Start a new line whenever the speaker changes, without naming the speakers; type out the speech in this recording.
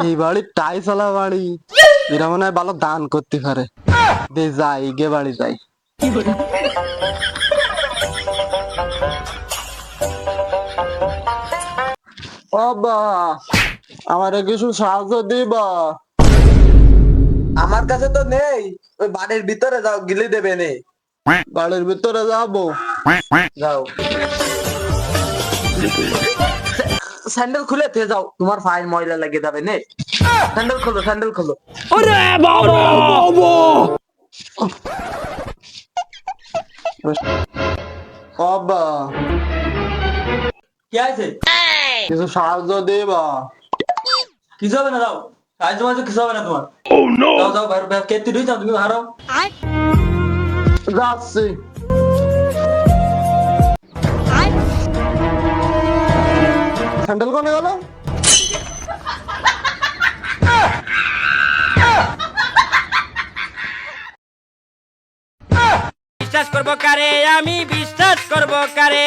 এই বাড়ি টাইসলা বাড়ি, এরা মনে হয় ভালো দান করতে পারে। দে যাই, গে বাড়ি যাই। বাবা, আমারে কিছু সাহায্য দিবা?
আমার কাছে তো নেই, ওই বাড়ির ভিতরে যাও, গিলি দেবে নে।
বাড়ির ভিতরে যাবো?
যাও, স্যান্ডেল খুলে তে যাও, তোমার পায়ে ময়লা লেগে যাবে নে। স্যান্ডেল খোলো, স্যান্ডেল খোলো।
বাবা,
কি আছে?
কিছু সাহায্য দিবা?
কিছু হবে না, যাও। সাহায্য মাঝে কিছু হবে না তোমার। যাও যাও, কেটে ধুই যাও, তুমি হারাও।
যাচ্ছি। স্যান্ডেল কোনে গেল?
বিশ্বাস করবো কারে, আমি বিশ্বাস করবো কারে।